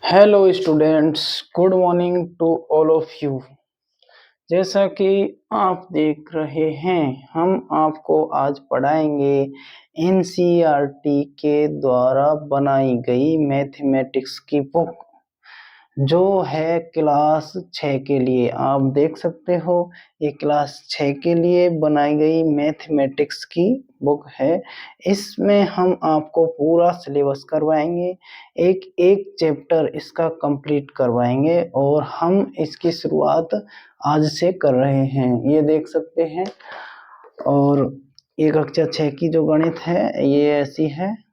Hello students, good morning to all of you. जैसा कि आप देख रहे हैं, हम आपको आज पढ़ाएंगे एनसीईआरटी के द्वारा बनाई गई मैथमेटिक्स की बुक जो है क्लास 6 के लिए। आप देख सकते हो, ये क्लास 6 के लिए बनाई गई मैथमेटिक्स की बुक है। इसमें हम आपको पूरा सिलेबस करवाएंगे, एक एक चैप्टर इसका कंप्लीट करवाएंगे और हम इसकी शुरुआत आज से कर रहे हैं, ये देख सकते हैं। और ये कक्षा 6 की जो गणित है ये ऐसी है,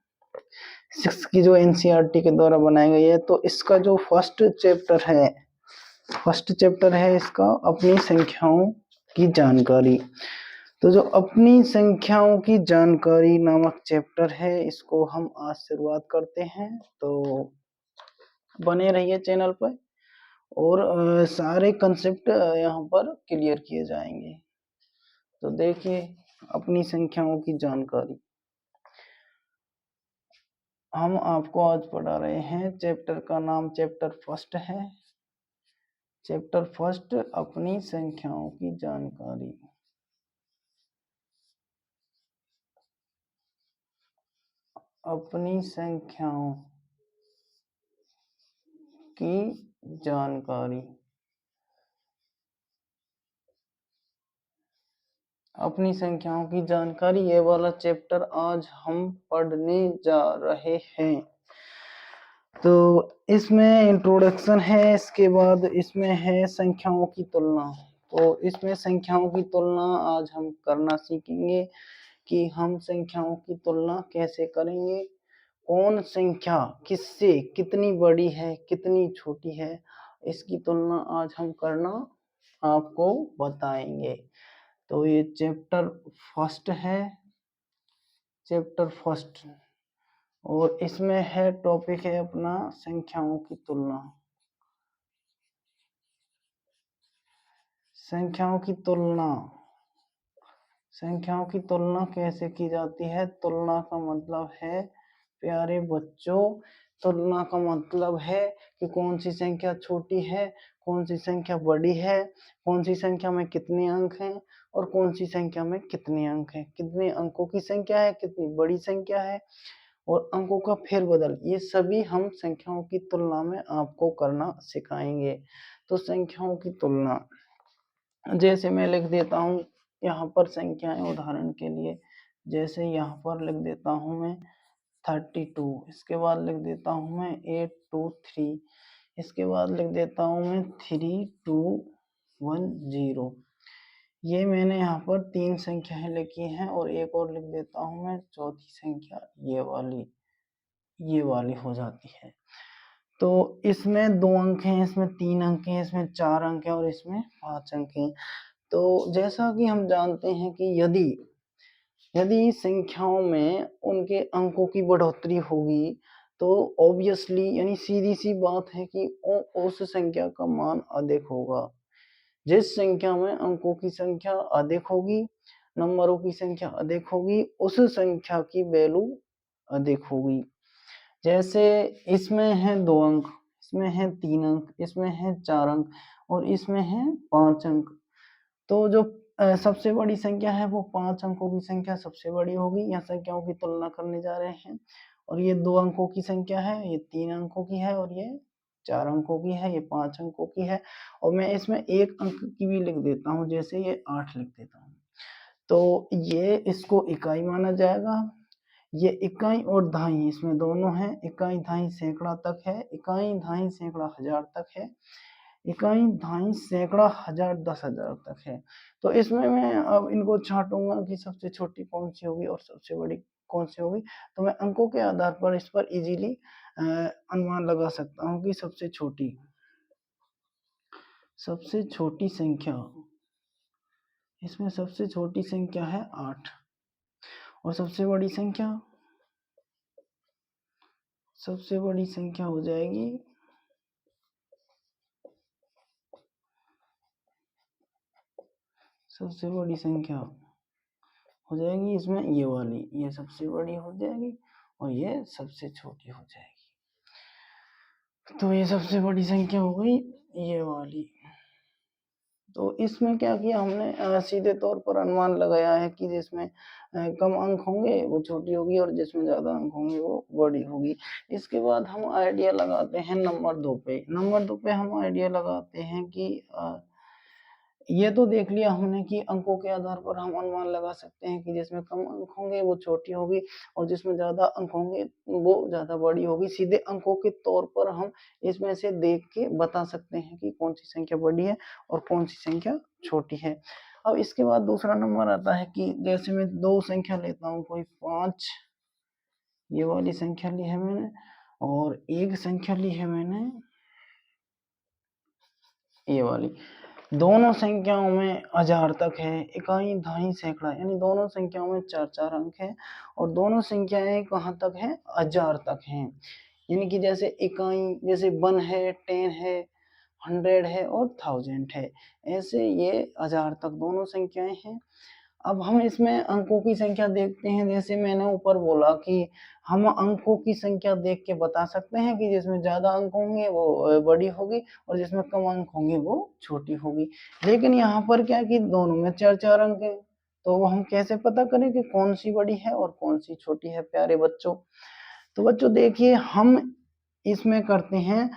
6 की जो एनसीईआरटी के द्वारा बनाई गई है। तो इसका जो फर्स्ट चैप्टर है इसका अपनी संख्याओं की जानकारी। तो जो अपनी संख्याओं की जानकारी नामक चैप्टर है, इसको हम आज शुरुआत करते हैं। तो बने रहिए चैनल पर और सारे कंसेप्ट यहाँ पर क्लियर किए जाएंगे। तो देखिए, अपनी संख्याओं की जानकारी हम आपको आज पढ़ा रहे हैं। चैप्टर का नाम चैप्टर फर्स्ट है। चैप्टर फर्स्ट, अपनी संख्याओं की जानकारी। अपनी संख्याओं की जानकारी। अपनी संख्याओं की जानकारी, ये वाला चैप्टर आज हम पढ़ने जा रहे हैं। तो इसमें इंट्रोडक्शन है, इसके बाद इसमें है संख्याओं की तुलना। तो इसमें संख्याओं की तुलना आज हम करना सीखेंगे कि हम संख्याओं की तुलना कैसे करेंगे, कौन संख्या किससे कितनी बड़ी है कितनी छोटी है, इसकी तुलना आज हम करना आपको बताएंगे। तो ये चैप्टर फर्स्ट है, चैप्टर फर्स्ट, और इसमें है टॉपिक है अपना संख्याओं की तुलना। संख्याओं की तुलना, संख्याओं की तुलना कैसे की जाती है। तुलना का मतलब है प्यारे बच्चों, तुलना का मतलब है कि कौन सी संख्या छोटी है, कौन सी संख्या बड़ी है, कौन सी संख्या में कितने अंक हैं और कौन सी संख्या में कितने अंक हैं, कितने अंकों की संख्या है, कितनी बड़ी संख्या है और अंकों का फेरबदल, ये सभी हम संख्याओं की तुलना में आपको करना सिखाएंगे। तो संख्याओं की तुलना, जैसे मैं लिख देता हूँ यहाँ पर संख्याएं उदाहरण के लिए, जैसे यहाँ पर लिख देता हूँ मैं 32, इसके बाद लिख देता हूँ मैं 823, इसके बाद लिख देता हूँ मैं 3210। ये मैंने यहाँ पर 3 संख्याएं लिखी हैं और एक और लिख देता हूँ मैं चौथी संख्या, ये वाली हो जाती है। तो इसमें 2 अंक हैं, इसमें 3 अंक हैं, इसमें 4 अंक हैं और इसमें 5 अंक हैं। तो जैसा कि हम जानते हैं कि यदि संख्याओं में उनके अंकों की बढ़ोतरी होगी तो ऑब्वियसली यानी सीधी सी बात है कि उस संख्या का मान अधिक होगा। जिस संख्या में अंकों की संख्या अधिक होगी, नंबरों की संख्या अधिक होगी, उस संख्या की वैल्यू अधिक होगी। जैसे इसमें है 2 अंक, इसमें है 3 अंक, इसमें है 4 अंक और इसमें है 5 अंक। तो जो सबसे बड़ी संख्या है वो 5 अंकों की संख्या सबसे बड़ी होगी। यहाँ संख्याओं की तुलना करने जा रहे हैं और ये 2 अंकों की संख्या है, ये 3 अंकों की है और ये 4 अंकों की है, ये 5 अंकों की है। और मैं इसमें 1 अंक की भी लिख देता हूँ, जैसे ये 8 लिख देता हूँ। तो ये इसको इकाई माना जाएगा। ये इकाई और दहाई इसमें दोनों है, इकाई दहाई सैकड़ा तक है, इकाई दहाई सैकड़ा हजार तक है, इकाई दहाई सैकड़ा हजार 10,000 तक है। तो इसमें मैं अब इनको छांटूंगा कि सबसे छोटी कौन सी होगी और सबसे बड़ी कौन सी होगी। तो मैं अंकों के आधार पर इस पर इजीली अनुमान लगा सकता हूँ कि सबसे छोटी संख्या, इसमें सबसे छोटी संख्या है 8 और सबसे बड़ी संख्या हो जाएगी इसमें ये वाली, ये सबसे बड़ी हो जाएगी और ये सबसे छोटी हो जाएगी। तो ये सबसे बड़ी संख्या हो गई ये वाली। तो इसमें क्या किया हमने, सीधे तौर पर अनुमान लगाया है कि जिसमें कम अंक होंगे वो छोटी होगी और जिसमें ज़्यादा अंक होंगे वो बड़ी होगी। इसके बाद हम आइडिया लगाते हैं नंबर 2 पे। नंबर 2 पे हम आइडिया लगाते हैं कि ये तो देख लिया हमने कि अंकों के आधार पर हम अनुमान लगा सकते हैं कि जिसमें कम अंक होंगे वो छोटी होगी और जिसमें ज़्यादा अंक होंगे वो ज़्यादा बड़ी होगी। सीधे अंकों के तौर पर हम इसमें से देख के बता सकते हैं कि कौन सी संख्या बड़ी है और कौन सी संख्या छोटी है। अब इसके बाद दूसरा नंबर आता है कि जैसे मैं दो संख्या लेता हूँ, कोई 5, ये वाली संख्या ली है मैंने, और एक संख्या ली है मैंने ये वाली। दोनों संख्याओं में हजार तक है, इकाई, दहाई, सैकड़ा, यानी दोनों संख्याओं में 4-4 अंक है और दोनों संख्याएं कहाँ तक है, हजार तक हैं। यानी कि जैसे इकाई, जैसे 1 है, 10 है, 100 है और 1000 है, ऐसे ये हजार तक दोनों संख्याएं हैं। अब हम इसमें अंकों की संख्या देखते हैं। जैसे मैंने ऊपर बोला कि हम अंकों की संख्या देख के बता सकते हैं कि जिसमें ज्यादा अंक होंगे वो बड़ी होगी और जिसमें कम अंक होंगे वो छोटी होगी। लेकिन यहाँ पर क्या कि दोनों में 4-4 अंक हैं, तो वो हम कैसे पता करें कि कौन सी बड़ी है और कौन सी छोटी है प्यारे बच्चों। तो बच्चों देखिए, हम इसमें करते हैं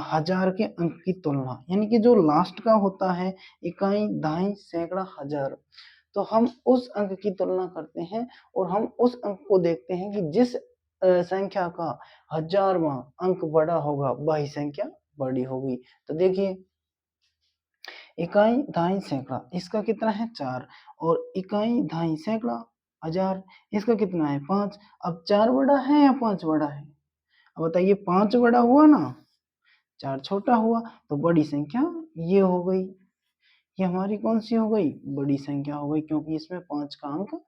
हजार के अंक की तुलना, यानी कि जो लास्ट का होता है इकाई, दहाई, सैकड़ा, हजार, तो हम उस अंक की तुलना करते हैं और हम उस अंक को देखते हैं कि जिस संख्या का 1000वां अंक बड़ा होगा वही संख्या बड़ी होगी। तो देखिए, इकाई, दहाई, सैकड़ा, इसका कितना है 4, और इकाई, दहाई, सैकड़ा, 1000, इसका कितना है 5। अब 4 बड़ा है या 5 बड़ा है? अब बताइए, 5 बड़ा हुआ ना, 4 छोटा हुआ, तो बड़ी संख्या ये हो गई। ये हमारी कौन सी हो गई, बड़ी संख्या हो गई, क्योंकि इसमें 5 का अंक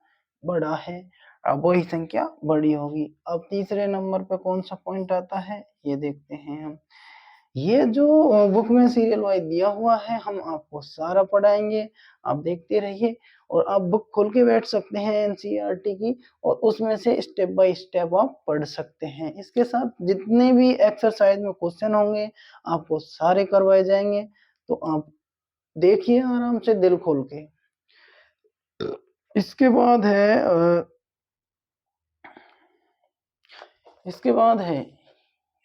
बड़ा है। अब वही संख्या बड़ी होगी। अब तीसरे नंबर पे कौन सा पॉइंट आता है ये देखते हैं हम। ये जो बुक में सीरियल वाइज दिया हुआ है हम आपको सारा पढ़ाएंगे, आप देखते रहिए और आप बुक खोल के बैठ सकते हैं एनसीईआरटी की, और उसमें से स्टेप बाय स्टेप आप पढ़ सकते हैं। इसके साथ जितने भी एक्सरसाइज में क्वेश्चन होंगे आपको सारे करवाए जाएंगे, तो आप देखिए आराम से दिल खोल के। इसके बाद है इसके बाद है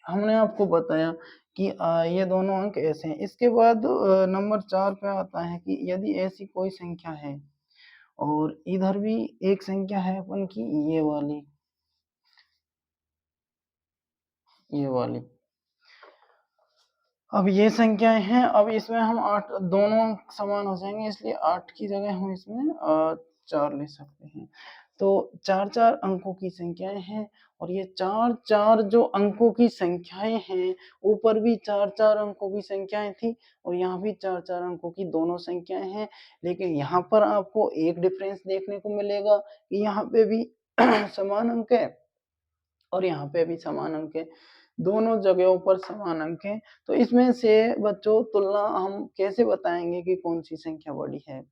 हमने आपको बताया कि ये दोनों अंक ऐसे हैं। इसके बाद नंबर 4 पे आता है कि यदि ऐसी कोई संख्या है और इधर भी एक संख्या है अपन की ये वाली। अब ये संख्याएं हैं, अब इसमें हम 8 दोनों अंक समान हो जाएंगे, इसलिए 8 की जगह हम इसमें 4 ले सकते हैं। तो 4-4 अंकों की संख्याएं हैं और ये 4-4 जो अंकों की संख्याएं हैं, ऊपर भी 4-4 अंकों की संख्याएं थी और यहाँ भी 4-4 अंकों की दोनों संख्याएं हैं। लेकिन यहाँ पर आपको एक डिफरेंस देखने को मिलेगा कि यहाँ पे भी समान अंक है और यहाँ पे भी समान अंक है, दोनों जगहों पर समान अंक हैं। तो इसमें से बच्चों तुलना हम कैसे बताएंगे कि कौन सी संख्या बड़ी है।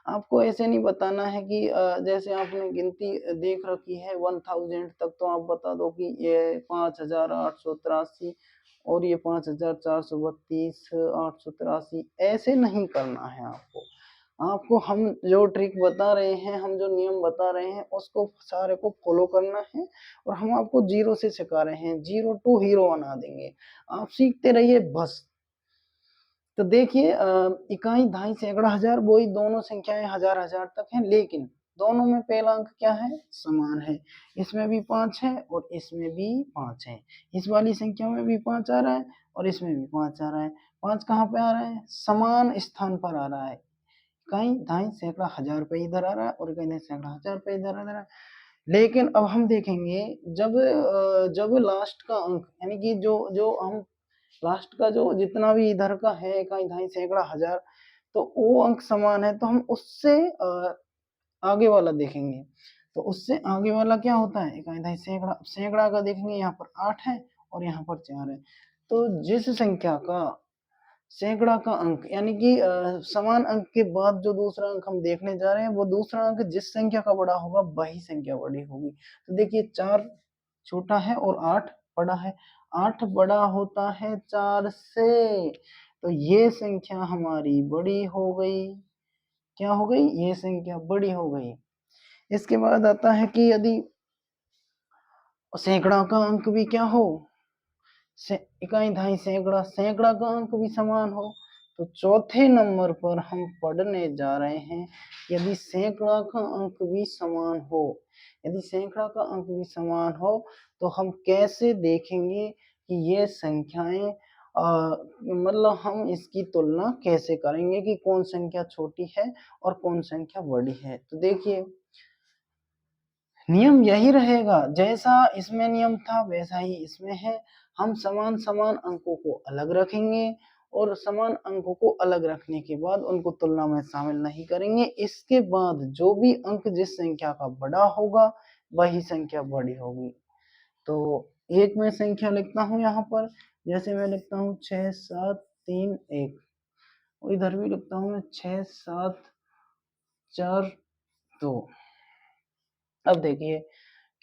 आपको ऐसे नहीं बताना है कि जैसे आपने गिनती देख रखी है 1000 तक, तो आप बता दो कि ये 5883 और ये 5432, 883, ऐसे नहीं करना है आपको। आपको हम जो ट्रिक बता रहे हैं, हम जो नियम बता रहे हैं, उसको सारे को फॉलो करना है और हम आपको जीरो से सिखा रहे हैं, जीरो टू हीरो बना देंगे। आप सीखते रहिए बस। तो देखिए, इकाई, दहाई, सैकड़ा, हजार, वही दोनों संख्याएं हजार हजार तक हैं, लेकिन दोनों में पहला अंक क्या है, समान है। इसमें भी 5 है और इसमें भी 5 है। इस वाली संख्या में भी 5 आ रहा है और इसमें भी 5 आ रहा है। 5 कहाँ पे आ रहा है, समान स्थान पर आ रहा है। इकाई, दहाई, सैकड़ा, हजार पे इधर आ रहा है और इकाई, दहाई, सैकड़ा, हजार पे इधर आ रहा है। लेकिन अब हम देखेंगे, जब लास्ट का अंक, यानी कि जो जो हम लास्ट का जो जितना भी इधर का है, इकाई, दहाई, सैकड़ा, हजार, तो वो अंक समान है, तो हम उससे आगे वाला देखेंगे। तो उससे आगे वाला क्या होता है, इकाई, दहाई, सैकड़ा। सैकड़ा का देखेंगे, यहाँ पर 8 है और यहाँ पर 4 है। तो जिस संख्या का सैकड़ा का अंक, यानी कि समान अंक के बाद जो दूसरा अंक हम देखने जा रहे हैं, वो दूसरा अंक जिस संख्या का बड़ा होगा वही संख्या बड़ी होगी। तो देखिए, 4 छोटा है और 8 बड़ा है। 8 बड़ा होता है 4 से, तो ये संख्या हमारी बड़ी हो गई। क्या हो गई? ये संख्या बड़ी हो गई। इसके बाद आता है कि यदि सैकड़ा का अंक भी क्या हो, इकाई दहाई सैकड़ा, सैकड़ा का अंक भी समान हो, तो चौथे नंबर पर हम पढ़ने जा रहे हैं यदि सैकड़ा का अंक भी समान हो। यदि सैकड़ा का अंक भी समान हो तो हम कैसे देखेंगे कि ये संख्याएं मतलब हम इसकी तुलना कैसे करेंगे कि कौन संख्या छोटी है और कौन संख्या बड़ी है। तो देखिए नियम यही रहेगा, जैसा इसमें नियम था वैसा ही इसमें है। हम समान समान अंकों को अलग रखेंगे और समान अंकों को अलग रखने के बाद उनको तुलना में शामिल नहीं करेंगे। इसके बाद जो भी अंक जिस संख्या का बड़ा होगा वही संख्या बड़ी होगी। तो एक मैं संख्या लिखता हूँ यहाँ पर, जैसे मैं लिखता हूँ 6 7 3 1, इधर भी लिखता हूँ मैं 6 7 4 2। अब देखिए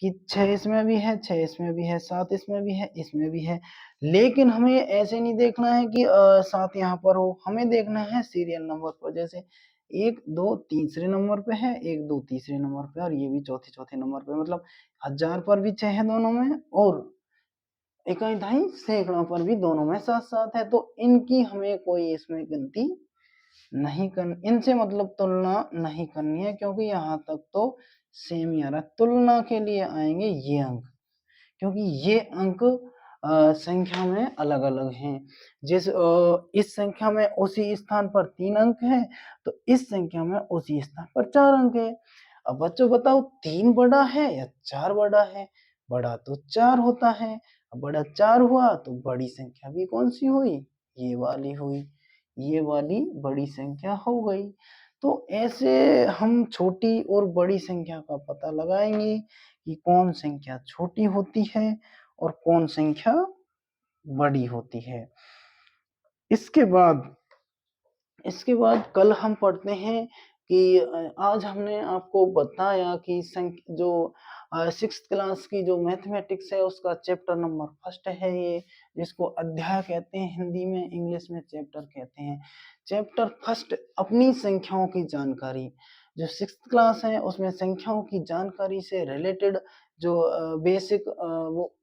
कि 6 इसमें भी है, 6 इसमें भी है, 7 इसमें भी है, इसमें भी है, लेकिन हमें ऐसे नहीं देखना है कि 7 यहाँ पर हो, हमें देखना है सीरियल नंबर पर। जैसे 1 2 तीसरे नंबर पे है, 1 2 तीसरे नंबर पे, और ये भी चौथे नंबर पे, मतलब 1000 पर भी 6 है दोनों में, और इकाई दहाई सैकड़ों पर भी दोनों में 7 7 है। तो इनकी हमें कोई इसमें गिनती नहीं कर, इनसे मतलब तुलना नहीं करनी है, क्योंकि यहाँ तक तो सेम ही आ रहा है। तुलना के लिए आएंगे ये अंक, क्योंकि ये अंक संख्या में अलग अलग हैं। इस संख्या में उसी स्थान पर 3 अंक है, तो इस संख्या में उसी स्थान पर 4 अंक है। अब बच्चों बताओ 3 बड़ा है या 4 बड़ा है? बड़ा तो 4 होता है। अब बड़ा 4 हुआ तो बड़ी संख्या भी कौन सी हुई? ये वाली हुई, ये वाली बड़ी संख्या हो गई। तो ऐसे हम छोटी और बड़ी संख्या का पता लगाएंगे कि कौन संख्या छोटी होती है और कौन संख्या बड़ी होती है। इसके बाद कल हम पढ़ते हैं कि आज हमने आपको बताया कि जो 6th क्लास की जो मैथमेटिक्स है उसका चैप्टर नंबर 1 है ये, जिसको अध्याय कहते हैं हिंदी में, इंग्लिश में चैप्टर कहते हैं। चैप्टर 1 अपनी संख्याओं की जानकारी, जो 6th क्लास है उसमें संख्याओं की जानकारी से रिलेटेड जो बेसिक वो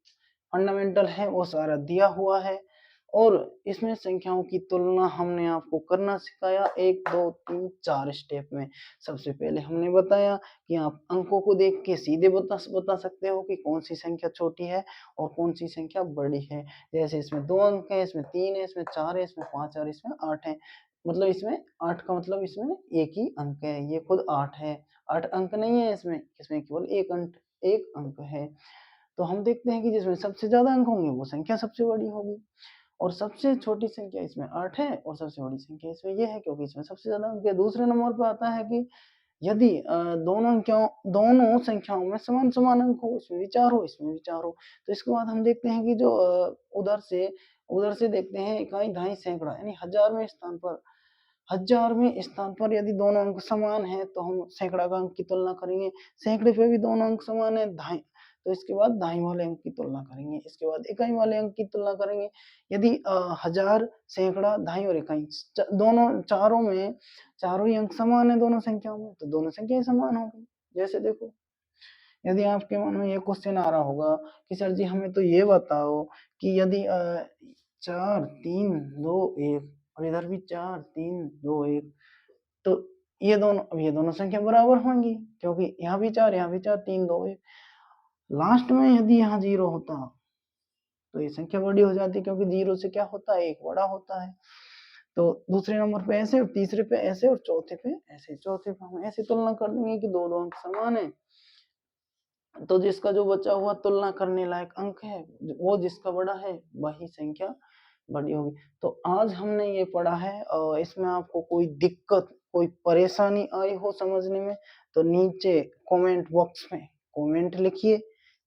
फंडामेंटल है वो सारा दिया हुआ है। और इसमें संख्याओं की तुलना हमने आपको करना सिखाया 1 2 3 4 स्टेप में। सबसे पहले हमने बताया कि आप अंकों को देख के सीधे बता सकते हो कि कौन सी संख्या छोटी है और कौन सी संख्या बड़ी है। जैसे इसमें 2 अंक है, इसमें 3 है, इसमें 4 है, इसमें 5 है और इसमें 8 है। मतलब इसमें 8 का मतलब इसमें एक ही अंक है, ये खुद 8 है। 8 अंक नहीं है इसमें केवल एक अंक है। तो हम देखते हैं कि जिसमें सबसे ज्यादा अंक होंगे वो संख्या सबसे बड़ी होगी, और सबसे छोटी संख्या इसमें 8 है और सबसे बड़ी संख्या इसमें ये है, क्योंकि इसमें सबसे ज्यादा अंक है। दूसरे नंबर पर आता है कि यदि दोनों संख्याओं में समान समान अंक हो, इसमें विचार हो, इसमें विचार हो। तो इसके बाद हम देखते हैं कि जो उधर से देखते हैं इकाई दहाई सैकड़ा, यानी 1000वें स्थान पर यदि दोनों अंक समान है तो हम सैकड़ा का अंक की तुलना करेंगे। सैकड़े पे भी दोनों अंक समान है दहाई, तो इसके बाद दहाई वाले अंक की तुलना करेंगे। इसके बाद इकाई वाले अंक की तुलना करेंगे। यदि 1000 सैकड़ा दहाई और इकाई दोनों चारों ही अंक समान है दोनों संख्याओं में, तो दोनों संख्याएं समान होंगी। जैसे देखो, यदि आपके मन में ये क्वेश्चन आ रहा होगा कि सर जी हमें तो ये बताओ कि यदि 4 3 2 1 और इधर भी 4 3 2 1, तो ये दोनों संख्या बराबर होंगी, क्योंकि यहाँ भी 4 यहाँ भी 4, 3 2 1। लास्ट में यदि यहाँ 0 होता तो ये संख्या बड़ी हो जाती, क्योंकि 0 से क्या होता है, 1 बड़ा होता है। तो दूसरे नंबर पे ऐसे और तीसरे पे ऐसे और चौथे पे ऐसे। चौथे पे हम ऐसे तुलना कर देंगे कि दो अंक समान है, तो जिसका जो बचा हुआ तुलना करने लायक अंक है वो जिसका बड़ा है वही संख्या बड़ी होगी। तो आज हमने ये पढ़ा है, और इसमें आपको कोई दिक्कत कोई परेशानी आई हो समझने में तो नीचे कमेंट बॉक्स में कमेंट लिखिए,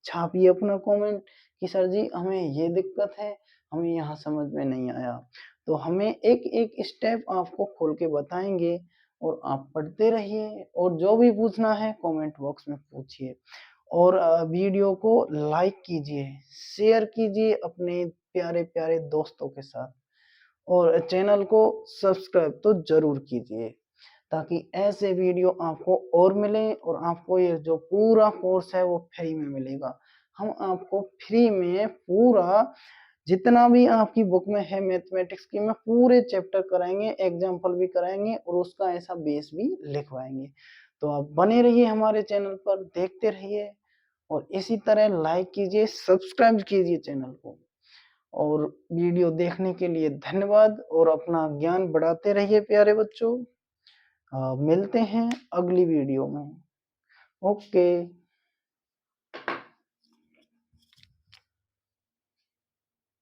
छापिए अपना कमेंट कि सर जी हमें ये दिक्कत है, हमें यहाँ समझ में नहीं आया। तो हमें एक एक स्टेप आपको खोल के बताएंगे और आप पढ़ते रहिए, और जो भी पूछना है कमेंट बॉक्स में पूछिए। और वीडियो को लाइक कीजिए, शेयर कीजिए अपने प्यारे-प्यारे दोस्तों के साथ और चैनल को सब्सक्राइब तो ज़रूर कीजिए, ताकि ऐसे वीडियो आपको और मिले और आपको ये जो पूरा कोर्स है वो फ्री में मिलेगा। हम आपको फ्री में पूरा जितना भी आपकी बुक में है मैथमेटिक्स की, में पूरे चैप्टर कराएँगे, एग्ज़ाम्पल भी कराएँगे और उसका ऐसा बेस भी लिखवाएँगे। तो आप बने रहिए हमारे चैनल पर, देखते रहिए और इसी तरह लाइक कीजिए, सब्सक्राइब कीजिए चैनल को। और वीडियो देखने के लिए धन्यवाद और अपना ज्ञान बढ़ाते रहिए प्यारे बच्चों। मिलते हैं अगली वीडियो में। ओके।